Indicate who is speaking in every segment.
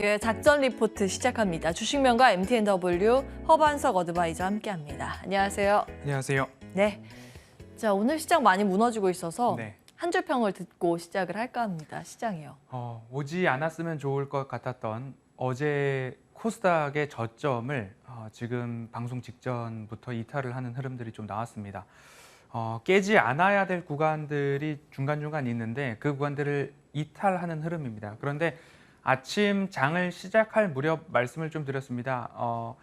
Speaker 1: 예, 작전 리포트 시작합니다. 주식명가 MTNW 허반석 어드바이저 함께합니다. 안녕하세요.
Speaker 2: 안녕하세요.
Speaker 1: 네, 자 오늘 시장 많이 무너지고 있어서
Speaker 2: 네.
Speaker 1: 한 줄 평을 듣고 시작을 할까 합니다. 시장이요.
Speaker 2: 오지 않았으면 좋을 것 같았던 어제 코스닥의 저점을 지금 방송 직전부터 이탈을 하는 흐름들이 좀 나왔습니다. 깨지 않아야 될 구간들이 중간중간 있는데 그 구간들을 이탈하는 흐름입니다. 그런데 아침 장을 시작할 무렵 말씀을 좀 드렸습니다.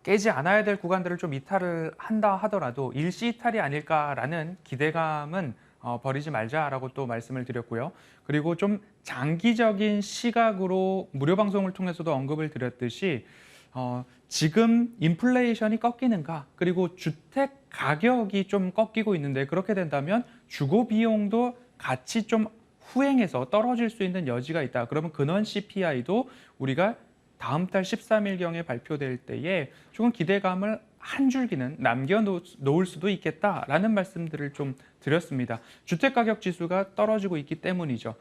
Speaker 2: 깨지 않아야 될 구간들을 좀 이탈을 한다 하더라도 일시 이탈이 아닐까라는 기대감은 버리지 말자라고 또 말씀을 드렸고요. 그리고 좀 장기적인 시각으로 무료 방송을 통해서도 언급을 드렸듯이 지금 인플레이션이 꺾이는가, 그리고 주택 가격이 좀 꺾이고 있는데 그렇게 된다면 주거 비용도 같이 좀 후행해서 떨어질 수 있는 여지가 있다. 그러면 근원 CPI도 우리가 다음 달 13일경에 발표될 때에 조금 기대감을 한 줄기는 남겨놓을 수도 있겠다라는 말씀들을 좀 드렸습니다. 주택가격지수가 떨어지고 있기 때문이죠.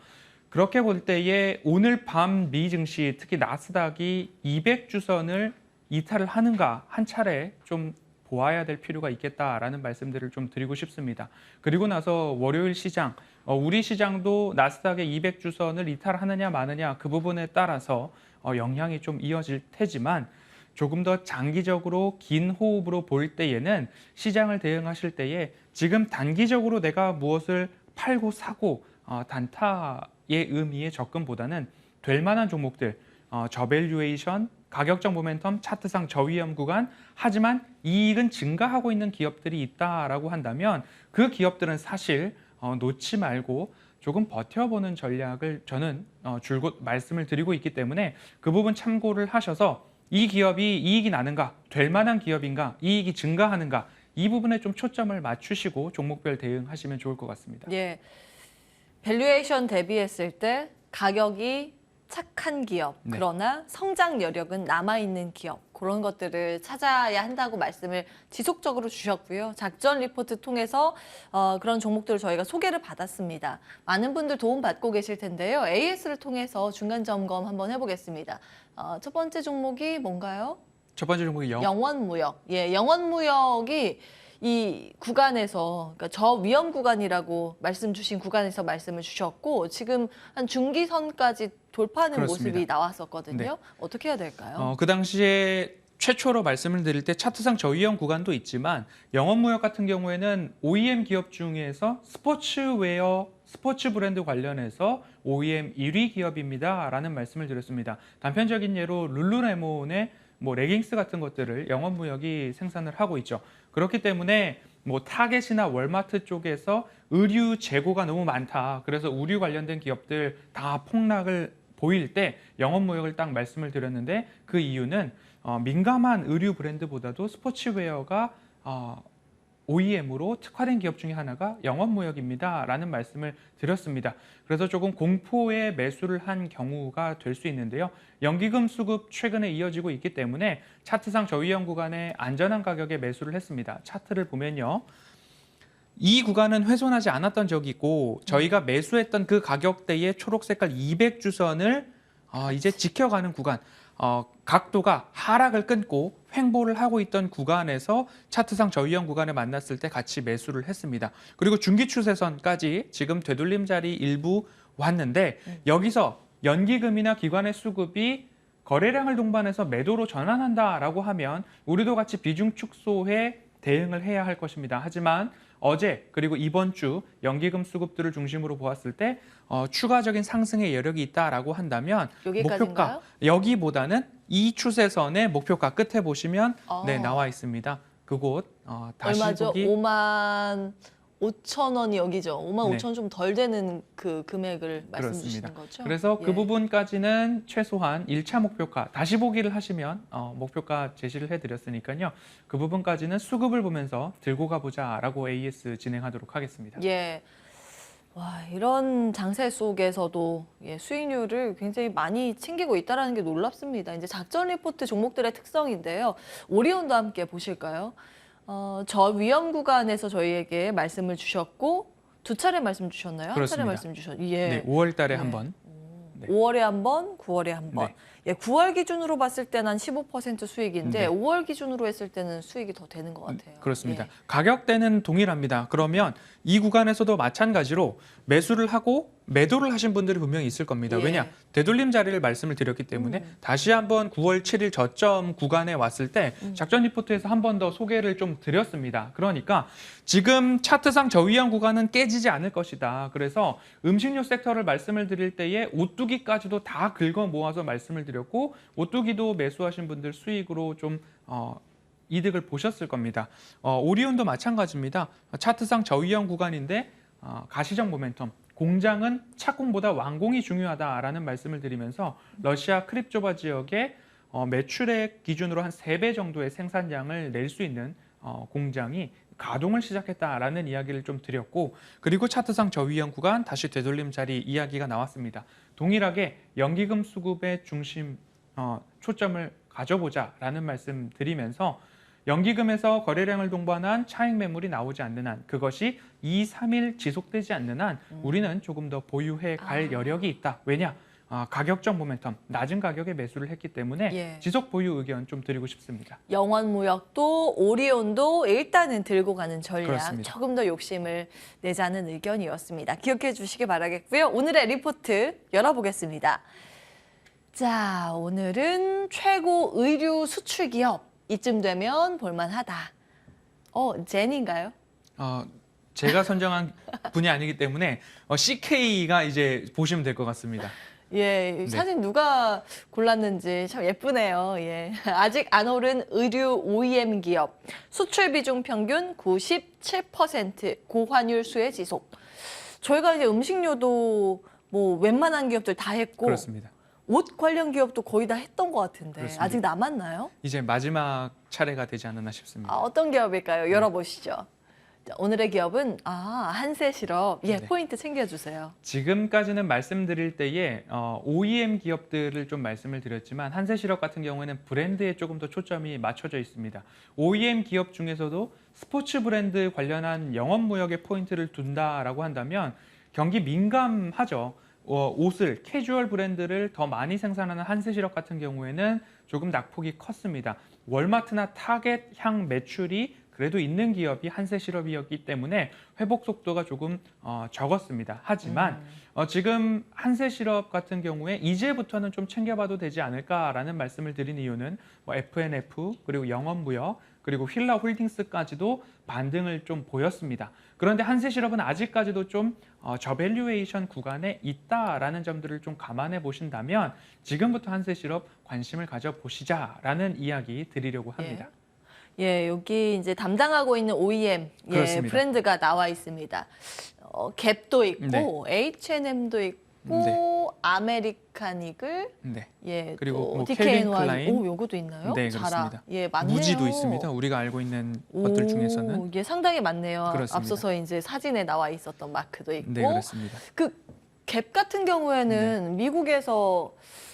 Speaker 2: 그렇게 볼 때에 오늘 밤 미 증시, 특히 나스닥이 200주선을 이탈을 하는가 한 차례 좀 보아야 될 필요가 있겠다라는 말씀들을 좀 드리고 싶습니다. 그리고 나서 월요일 시장, 우리 시장도 나스닥의 200주선을 이탈하느냐 마느냐 그 부분에 따라서 영향이 좀 이어질 테지만 조금 더 장기적으로 긴 호흡으로 볼 때에는 시장을 대응하실 때에 지금 단기적으로 내가 무엇을 팔고 사고 단타의 의미의 접근보다는 될 만한 종목들, 저밸류에이션, 가격적 모멘텀, 차트상 저위험 구간, 하지만 이익은 증가하고 있는 기업들이 있다라고 한다면 그 기업들은 사실 놓지 말고 조금 버텨보는 전략을 저는 줄곧 말씀을 드리고 있기 때문에 그 부분 참고를 하셔서 이 기업이 이익이 나는가, 될 만한 기업인가, 이익이 증가하는가 이 부분에 좀 초점을 맞추시고 종목별 대응하시면 좋을 것 같습니다.
Speaker 1: 예, 밸류에이션 대비했을 때 가격이 착한 기업,
Speaker 2: 네.
Speaker 1: 그러나 성장 여력은 남아있는 기업, 그런 것들을 찾아야 한다고 말씀을 지속적으로 주셨고요. 작전 리포트 통해서 그런 종목들을 저희가 소개를 받았습니다. 많은 분들 도움받고 계실 텐데요. AS를 통해서 중간 점검 한번 해보겠습니다. 첫 번째 종목이 뭔가요?
Speaker 2: 첫 번째 종목이
Speaker 1: 영원무역. 예, 영원무역이 이 구간에서, 그러니까 저위험 구간이라고 말씀 주신 구간에서 말씀을 주셨고 지금 한 중기선까지 돌파하는
Speaker 2: 그렇습니다.
Speaker 1: 모습이 나왔었거든요.
Speaker 2: 네.
Speaker 1: 어떻게 해야 될까요?
Speaker 2: 그 당시에 최초로 말씀을 드릴 때 차트상 저위험 구간도 있지만 영원무역 같은 경우에는 OEM 기업 중에서 스포츠웨어, 스포츠 브랜드 관련해서 OEM 1위 기업입니다라는 말씀을 드렸습니다. 단편적인 예로 룰루레몬의 레깅스 같은 것들을 영원무역이 생산을 하고 있죠. 그렇기 때문에 타겟이나 월마트 쪽에서 의류 재고가 너무 많다. 그래서 의류 관련된 기업들 다 폭락을 보일 때 영원무역을 딱 말씀을 드렸는데 그 이유는 민감한 의류 브랜드보다도 스포츠웨어가 OEM으로 특화된 기업 중에 하나가 영원무역입니다 라는 말씀을 드렸습니다. 그래서 조금 공포의 매수를 한 경우가 될 수 있는데요. 연기금 수급 최근에 이어지고 있기 때문에 차트상 저위험 구간에 안전한 가격에 매수를 했습니다. 차트를 보면요. 이 구간은 훼손하지 않았던 적이고 저희가 매수했던 그 가격대의 초록 색깔 200주선을 이제 지켜가는 구간, 각도가 하락을 끊고 횡보를 하고 있던 구간에서 차트상 저위험 구간을 만났을 때 같이 매수를 했습니다. 그리고 중기 추세선까지 지금 되돌림 자리 일부 왔는데 여기서 연기금이나 기관의 수급이 거래량을 동반해서 매도로 전환한다라고 하면 우리도 같이 비중 축소에 대응을 해야 할 것입니다. 하지만 어제 그리고 이번 주 연기금 수급들을 중심으로 보았을 때 추가적인 상승의 여력이 있다라고 한다면 목표가 여기보다는 이 추세선의 목표가 끝에 보시면 네, 나와 있습니다. 그곳 다시
Speaker 1: 얼마죠?
Speaker 2: 보기
Speaker 1: 5만 5천 원이 여기죠. 5만
Speaker 2: 네.
Speaker 1: 5천 좀 덜 되는 그 금액을 말씀
Speaker 2: 그렇습니다.
Speaker 1: 주시는 거죠?
Speaker 2: 그래서 그
Speaker 1: 예.
Speaker 2: 부분까지는 최소한 1차 목표가 다시 보기를 하시면 목표가 제시를 해드렸으니까요. 그 부분까지는 수급을 보면서 들고 가보자라고 AS 진행하도록 하겠습니다.
Speaker 1: 예. 와, 이런 장세 속에서도 수익률을 굉장히 많이 챙기고 있다는 게 놀랍습니다. 이제 작전 리포트 종목들의 특성인데요. 오리온도 함께 보실까요? 저위험 구간에서 저희에게 말씀을 주셨고 두 차례 말씀 주셨나요?
Speaker 2: 그렇습니다.
Speaker 1: 한 차례 말씀 주셨. 예.
Speaker 2: 네, 5월 달에
Speaker 1: 예.
Speaker 2: 한번 네.
Speaker 1: 5월에 한 번, 9월에 한 번.
Speaker 2: 네.
Speaker 1: 예, 9월 기준으로 봤을 때는 한 15% 수익인데
Speaker 2: 네.
Speaker 1: 5월 기준으로 했을 때는 수익이 더 되는 것 같아요.
Speaker 2: 그렇습니다.
Speaker 1: 예.
Speaker 2: 가격대는 동일합니다. 그러면 이 구간에서도 마찬가지로 매수를 하고 매도를 하신 분들이 분명히 있을 겁니다.
Speaker 1: 예.
Speaker 2: 왜냐? 되돌림 자리를 말씀을 드렸기 때문에 다시 한번 9월 7일 저점 구간에 왔을 때 작전 리포트에서 한 번 더 소개를 좀 드렸습니다. 그러니까 지금 차트상 저위험 구간은 깨지지 않을 것이다. 그래서 음식료 섹터를 말씀을 드릴 때에 오뚜기까지도 다 긁어 모아서 말씀을 드렸고 오뚜기도 매수하신 분들 수익으로 좀 이득을 보셨을 겁니다. 오리온도 마찬가지입니다. 차트상 저위험 구간인데 가시적 모멘텀, 공장은 착공보다 완공이 중요하다라는 말씀을 드리면서 러시아 크립조바 지역에 매출액 기준으로 한 3배 정도의 생산량을 낼 수 있는 공장이 가동을 시작했다라는 이야기를 좀 드렸고 그리고 차트상 저위험 구간 다시 되돌림 자리 이야기가 나왔습니다. 동일하게 연기금 수급의 중심 초점을 가져보자라는 말씀 드리면서 연기금에서 거래량을 동반한 차익 매물이 나오지 않는 한 그것이 2, 3일 지속되지 않는 한 우리는 조금 더 보유해 갈 여력이 있다. 왜냐? 가격적 모멘텀, 낮은 가격에 매수를 했기 때문에
Speaker 1: 예.
Speaker 2: 지속 보유 의견 좀 드리고 싶습니다.
Speaker 1: 영원무역도 오리온도 일단은 들고 가는 전략
Speaker 2: 그렇습니다.
Speaker 1: 조금 더 욕심을 내자는 의견이었습니다. 기억해 주시기 바라겠고요. 오늘의 리포트 열어보겠습니다. 자, 오늘은 최고 의류 수출 기업 이쯤 되면 볼만하다. 젠인가요?
Speaker 2: 제가 선정한 분이 아니기 때문에 CK가 이제 보시면 될 것 같습니다.
Speaker 1: 예,
Speaker 2: 네.
Speaker 1: 사진 누가 골랐는지 참 예쁘네요. 예. 아직 안 오른 의류 OEM 기업. 수출 비중 평균 97% 고환율 수혜 지속. 저희가 이제 음식료도 뭐 웬만한 기업들 다 했고
Speaker 2: 그렇습니다.
Speaker 1: 옷 관련 기업도 거의 다 했던 것 같은데
Speaker 2: 그렇습니다.
Speaker 1: 아직 남았나요?
Speaker 2: 이제 마지막 차례가 되지 않았나 싶습니다.
Speaker 1: 어떤 기업일까요? 열어보시죠. 자, 오늘의 기업은 한세실업. 예,
Speaker 2: 네.
Speaker 1: 포인트 챙겨주세요.
Speaker 2: 지금까지는 말씀드릴 때에 OEM 기업들을 좀 말씀을 드렸지만 한세실업 같은 경우에는 브랜드에 조금 더 초점이 맞춰져 있습니다. OEM 기업 중에서도 스포츠 브랜드 관련한 영업무역에 포인트를 둔다라고 한다면 경기 민감하죠. 옷을 캐주얼 브랜드를 더 많이 생산하는 한세실업 같은 경우에는 조금 낙폭이 컸습니다. 월마트나 타겟 향 매출이 그래도 있는 기업이 한세실업이었기 때문에 회복 속도가 조금 적었습니다. 하지만 지금 한세실업 같은 경우에 이제부터는 좀 챙겨봐도 되지 않을까라는 말씀을 드린 이유는 F&F 그리고 영업무역 그리고 휠라 홀딩스까지도 반등을 좀 보였습니다. 그런데 한세실업은 아직까지도 좀 저밸류에이션 구간에 있다라는 점들을 좀 감안해 보신다면 지금부터 한세실업 관심을 가져보시자라는 이야기 드리려고 합니다.
Speaker 1: 예, 여기 이제 담당하고 있는 OEM 브랜드가 나와 있습니다. 갭도 있고 H&M도 있고 아메리칸 이글,
Speaker 2: 네.
Speaker 1: 예,
Speaker 2: 그리고 뭐
Speaker 1: DKNY,
Speaker 2: 캘빈 클라인,
Speaker 1: 요거도 있나요?
Speaker 2: 네,
Speaker 1: 자라.
Speaker 2: 그렇습니다.
Speaker 1: 예, 많네요.
Speaker 2: 무지도 있습니다. 우리가 알고 있는 것들 중에서는
Speaker 1: 예, 상당히 많네요.
Speaker 2: 그렇습니다.
Speaker 1: 앞서서 이제 사진에 나와 있었던 마크도 있고.
Speaker 2: 네, 그렇습니다.
Speaker 1: 그 갭 같은 경우에는 미국에서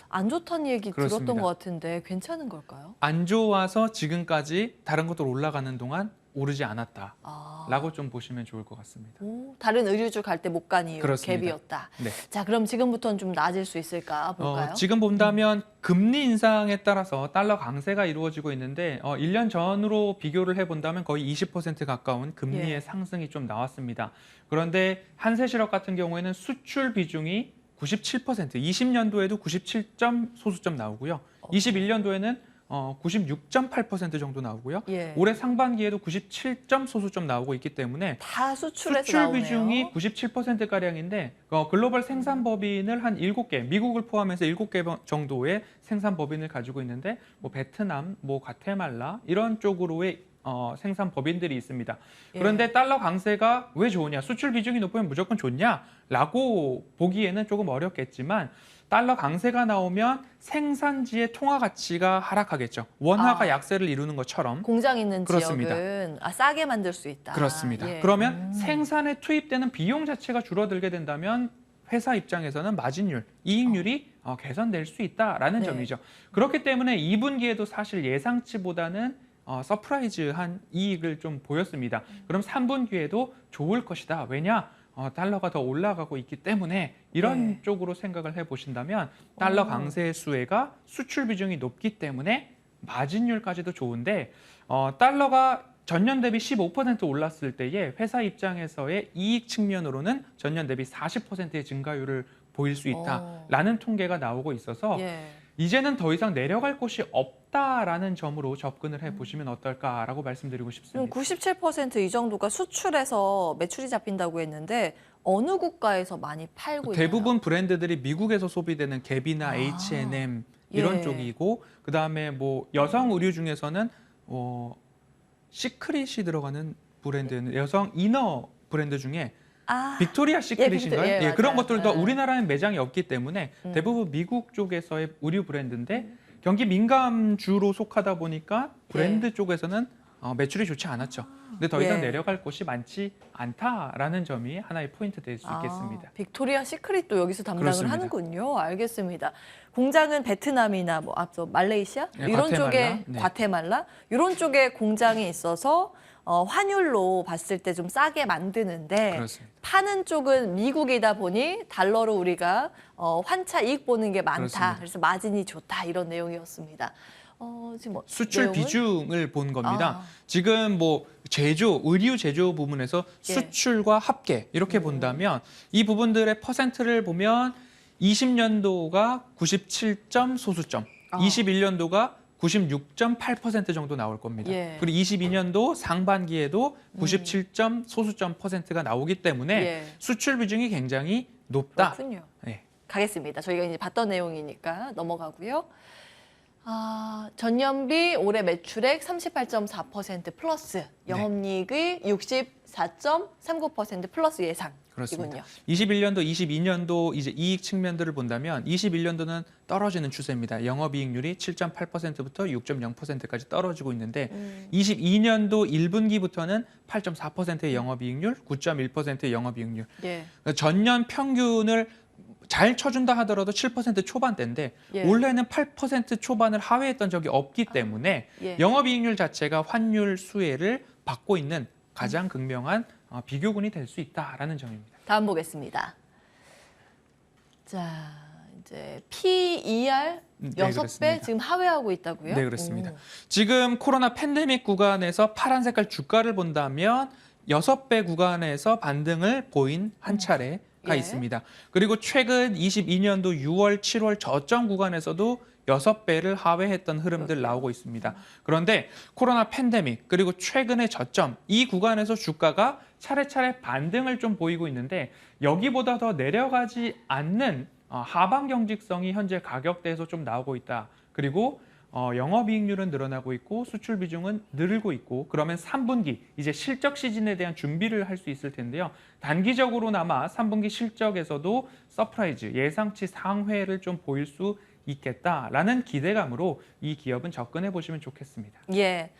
Speaker 1: 안 좋다는 얘기
Speaker 2: 그렇습니다.
Speaker 1: 들었던 것 같은데 괜찮은 걸까요?
Speaker 2: 안 좋아서 지금까지 다른 것들 올라가는 동안 오르지 않았다라고 좀 보시면 좋을 것 같습니다.
Speaker 1: 다른 의류주 갈 때 못 간 이유
Speaker 2: 그렇습니다.
Speaker 1: 갭이었다.
Speaker 2: 네.
Speaker 1: 자, 그럼 지금부터는 좀 나아질 수 있을까 볼까요?
Speaker 2: 지금 본다면 금리 인상에 따라서 달러 강세가 이루어지고 있는데 1년 전으로 비교를 해본다면 거의 20% 가까운 금리의
Speaker 1: 예.
Speaker 2: 상승이 좀 나왔습니다. 그런데 한세실업 같은 경우에는 수출 비중이 97%, 20년도에도 97점 소수점 나오고요. 21년도에는 96.8% 정도 나오고요.
Speaker 1: 예.
Speaker 2: 올해 상반기에도 97점 소수점 나오고 있기 때문에
Speaker 1: 다 수출에서
Speaker 2: 수출
Speaker 1: 나오네요.
Speaker 2: 비중이 97%가량인데 글로벌 생산 법인을 한 7개, 미국을 포함해서 7개 정도의 생산 법인을 가지고 있는데 뭐 베트남, 뭐 과테말라 이런 쪽으로의 생산 법인들이 있습니다. 그런데
Speaker 1: 예.
Speaker 2: 달러 강세가 왜 좋으냐? 수출 비중이 높으면 무조건 좋냐라고 보기에는 조금 어렵겠지만 달러 강세가 나오면 생산지의 통화 가치가 하락하겠죠. 원화가 약세를 이루는 것처럼.
Speaker 1: 공장 있는
Speaker 2: 그렇습니다.
Speaker 1: 지역은 싸게 만들 수 있다.
Speaker 2: 그렇습니다.
Speaker 1: 예.
Speaker 2: 그러면 생산에 투입되는 비용 자체가 줄어들게 된다면 회사 입장에서는 마진율, 이익률이 개선될 수 있다라는
Speaker 1: 네.
Speaker 2: 점이죠. 그렇기 때문에 2분기에도 사실 예상치보다는 서프라이즈한 이익을 좀 보였습니다. 그럼 3분기에도 좋을 것이다. 왜냐? 달러가 더 올라가고 있기 때문에 이런
Speaker 1: 네.
Speaker 2: 쪽으로 생각을 해보신다면 달러 강세 수혜가 수출 비중이 높기 때문에 마진율까지도 좋은데 달러가 전년 대비 15% 올랐을 때에 회사 입장에서의 이익 측면으로는 전년 대비 40%의 증가율을 보일 수 있다라는 통계가 나오고 있어서
Speaker 1: 예.
Speaker 2: 이제는 더 이상 내려갈 곳이 없다라는 점으로 접근을 해보시면 어떨까라고 말씀드리고
Speaker 1: 지금
Speaker 2: 싶습니다.
Speaker 1: 97%이 정도가 수출에서 매출이 잡힌다고 했는데 어느 국가에서 많이 팔고 있나요?
Speaker 2: 대부분 브랜드들이 미국에서 소비되는 갭이나
Speaker 1: 아,
Speaker 2: H&M 이런
Speaker 1: 예.
Speaker 2: 쪽이고 그다음에 뭐 여성 의류 중에서는 시크릿이 들어가는 브랜드는 여성 이너 브랜드 중에
Speaker 1: 아,
Speaker 2: 빅토리아 시크릿인가요?
Speaker 1: 빅토리아, 예,
Speaker 2: 그런
Speaker 1: 맞아요.
Speaker 2: 것들도
Speaker 1: 예.
Speaker 2: 우리나라엔 매장이 없기 때문에
Speaker 1: 음.
Speaker 2: 대부분 미국 쪽에서의 의류 브랜드인데 경기 민감주로 속하다 보니까 브랜드 쪽에서는 매출이 좋지 않았죠. 근데 더 이상
Speaker 1: 예.
Speaker 2: 내려갈 곳이 많지 않다라는 점이 하나의 포인트 될 수 있겠습니다.
Speaker 1: 빅토리아 시크릿도 여기서 담당을
Speaker 2: 그렇습니다.
Speaker 1: 하는군요. 알겠습니다. 공장은 베트남이나 뭐 앞서 말레이시아
Speaker 2: 네,
Speaker 1: 이런
Speaker 2: 과테말라.
Speaker 1: 쪽에
Speaker 2: 네.
Speaker 1: 과테말라 이런 쪽에 공장이 있어서 환율로 봤을 때 좀 싸게 만드는데
Speaker 2: 그렇습니다.
Speaker 1: 파는 쪽은 미국이다 보니 달러로 우리가 환차 이익 보는 게 많다.
Speaker 2: 그렇습니다.
Speaker 1: 그래서 마진이 좋다 이런 내용이었습니다. 지금 뭐
Speaker 2: 수출
Speaker 1: 내용은?
Speaker 2: 비중을 본 겁니다.
Speaker 1: 아.
Speaker 2: 지금 뭐 제조, 의류 제조 부분에서
Speaker 1: 예.
Speaker 2: 수출과 합계 이렇게 본다면 이 부분들의 퍼센트를 보면 20년도가 97점 소수점,
Speaker 1: 아.
Speaker 2: 21년도가 96.8% 정도 나올 겁니다.
Speaker 1: 예.
Speaker 2: 그리고 22년도 상반기에도 97점 소수점 퍼센트가 나오기 때문에
Speaker 1: 예.
Speaker 2: 수출 비중이 굉장히 높다.
Speaker 1: 그렇군요.
Speaker 2: 네.
Speaker 1: 가겠습니다. 저희가 이제 봤던 내용이니까 넘어가고요. 전년비 올해 매출액 38.4% 플러스, 영업이익이 64.39% 플러스 예상이군요.
Speaker 2: 그렇습니다. 21년도, 22년도 이제 이익 측면들을 본다면 21년도는 떨어지는 추세입니다. 영업이익률이 7.8%부터 6.0%까지 떨어지고 있는데 22년도 1분기부터는 8.4%의 영업이익률, 9.1%의 영업이익률.
Speaker 1: 예.
Speaker 2: 전년 평균을 잘 쳐준다 하더라도 7% 초반대인데
Speaker 1: 예.
Speaker 2: 올해는 8% 초반을 하회했던 적이 없기 때문에
Speaker 1: 예.
Speaker 2: 영업이익률 자체가 환율 수혜를 받고 있는 가장 극명한 비교군이 될 수 있다라는 점입니다.
Speaker 1: 다음 보겠습니다. 자, 이제 PER
Speaker 2: 네,
Speaker 1: 6배
Speaker 2: 그렇습니다.
Speaker 1: 지금 하회하고 있다고요?
Speaker 2: 네, 그렇습니다.
Speaker 1: 오.
Speaker 2: 지금 코로나 팬데믹 구간에서 파란 색깔 주가를 본다면 6배 구간에서 반등을 보인 한 차례가
Speaker 1: 예.
Speaker 2: 있습니다. 그리고 최근 22년도 6월, 7월 저점 구간에서도 6배를 하회했던 흐름들 나오고 있습니다. 그런데 코로나 팬데믹 그리고 최근의 저점 이 구간에서 주가가 차례차례 반등을 좀 보이고 있는데 여기보다 더 내려가지 않는 하방 경직성이 현재 가격대에서 좀 나오고 있다. 그리고 영업이익률은 늘어나고 있고 수출 비중은 늘고 있고 그러면 3분기 이제 실적 시즌에 대한 준비를 할 수 있을 텐데요. 단기적으로나마 3분기 실적에서도 서프라이즈 예상치 상회를 좀 보일 수 있겠다라는 기대감으로 이 기업은 접근해 보시면 좋겠습니다.
Speaker 1: 예.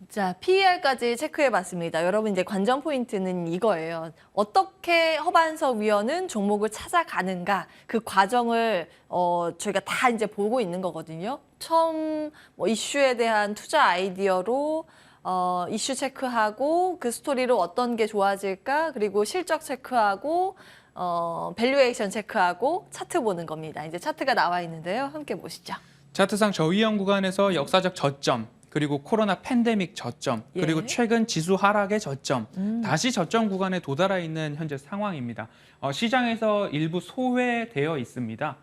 Speaker 1: 자, PER까지 체크해봤습니다. 여러분 이제 관전 포인트는 이거예요. 어떻게 허반석 위원은 종목을 찾아가는가 그 과정을 저희가 다 이제 보고 있는 거거든요. 처음 뭐 이슈에 대한 투자 아이디어로 이슈 체크하고 그 스토리로 어떤 게 좋아질까 그리고 실적 체크하고 밸류에이션 체크하고 차트 보는 겁니다. 이제 차트가 나와 있는데요. 함께 보시죠.
Speaker 2: 차트상 저위험 구간에서 역사적 저점 그리고 코로나 팬데믹 저점 그리고
Speaker 1: 예.
Speaker 2: 최근 지수 하락의 저점 다시 저점 구간에 도달해 있는 현재 상황입니다. 시장에서 일부 소외되어 있습니다.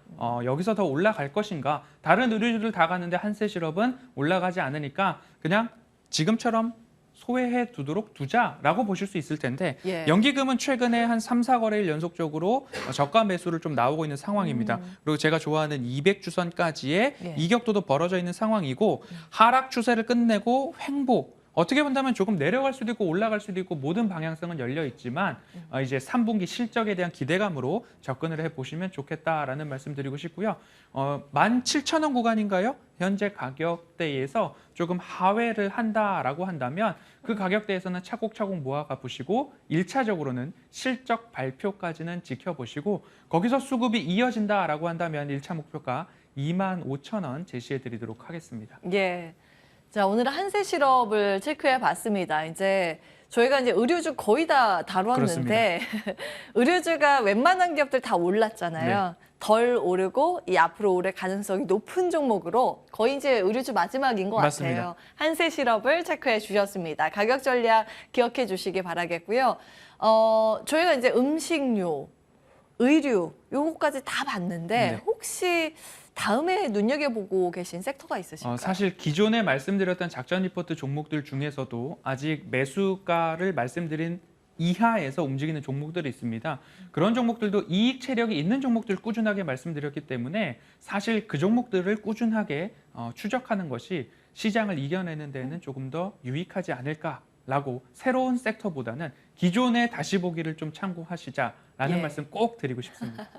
Speaker 2: 여기서 더 올라갈 것인가 다른 의류들 다 가는데 한세실업은 올라가지 않으니까 그냥 지금처럼 소외해 두도록 두자라고 보실 수 있을 텐데
Speaker 1: 예.
Speaker 2: 연기금은 최근에 한 3, 4거래일 연속적으로 저가 매수를 좀 나오고 있는 상황입니다. 그리고 제가 좋아하는 200주선까지의
Speaker 1: 예.
Speaker 2: 이격도도 벌어져 있는 상황이고 하락 추세를 끝내고 횡보 어떻게 본다면 조금 내려갈 수도 있고 올라갈 수도 있고 모든 방향성은 열려 있지만 이제 3분기 실적에 대한 기대감으로 접근을 해보시면 좋겠다라는 말씀드리고 싶고요. 17,000원 구간인가요? 현재 가격대에서 조금 하회를 한다라고 한다면 그 가격대에서는 차곡차곡 모아가 보시고 1차적으로는 실적 발표까지는 지켜보시고 거기서 수급이 이어진다라고 한다면 1차 목표가 25,000원 제시해 드리도록 하겠습니다.
Speaker 1: 예. 자, 오늘은 한세실업을 체크해 봤습니다. 이제 저희가 이제 의류주 거의 다 다뤘는데 의류주가 웬만한 기업들 다 올랐잖아요. 덜 오르고 이 앞으로 오를 가능성이 높은 종목으로 거의 이제 의류주 마지막인 것
Speaker 2: 맞습니다.
Speaker 1: 같아요. 한세실업을 체크해 주셨습니다. 가격 전략 기억해 주시기 바라겠고요. 저희가 이제 음식료, 의류 요거까지 다 봤는데 혹시 다음에 눈여겨보고 계신 섹터가 있으실까요?
Speaker 2: 사실 기존에 말씀드렸던 작전 리포트 종목들 중에서도 아직 매수가를 말씀드린 이하에서 움직이는 종목들이 있습니다. 그런 종목들도 이익 체력이 있는 종목들 꾸준하게 말씀드렸기 때문에 사실 그 종목들을 꾸준하게 추적하는 것이 시장을 이겨내는 데는 조금 더 유익하지 않을까라고 새로운 섹터보다는 기존의 다시 보기를 좀 참고하시자라는 말씀 꼭 드리고 싶습니다.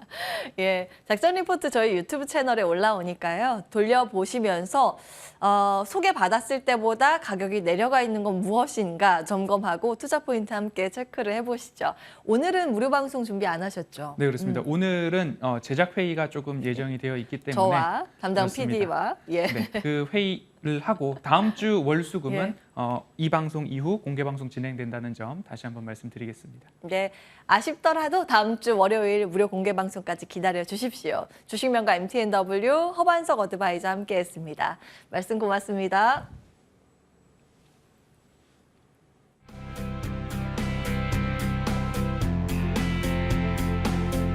Speaker 1: 예, 작전 리포트 저희 유튜브 채널에 올라오니까요. 돌려보시면서 소개받았을 때보다 가격이 내려가 있는 건 무엇인가 점검하고 투자 포인트 함께 체크를 해보시죠. 오늘은 무료 방송 준비 안 하셨죠?
Speaker 2: 네, 그렇습니다. 오늘은 제작 회의가 조금 예정이 되어 있기 때문에
Speaker 1: 저와 담당
Speaker 2: 그렇습니다.
Speaker 1: PD와 예.
Speaker 2: 네, 그 회의를 하고 다음 주 월수금은 이 방송 이후 공개 방송 진행된다는 점 다시 한번 말씀드리겠습니다.
Speaker 1: 네, 아쉽더라도 다음 주 월요일 무료 공개 방송까지 기다려 주십시오. 주식명가 MTNW 허반석 어드바이저 함께했습니다. 말씀 고맙습니다.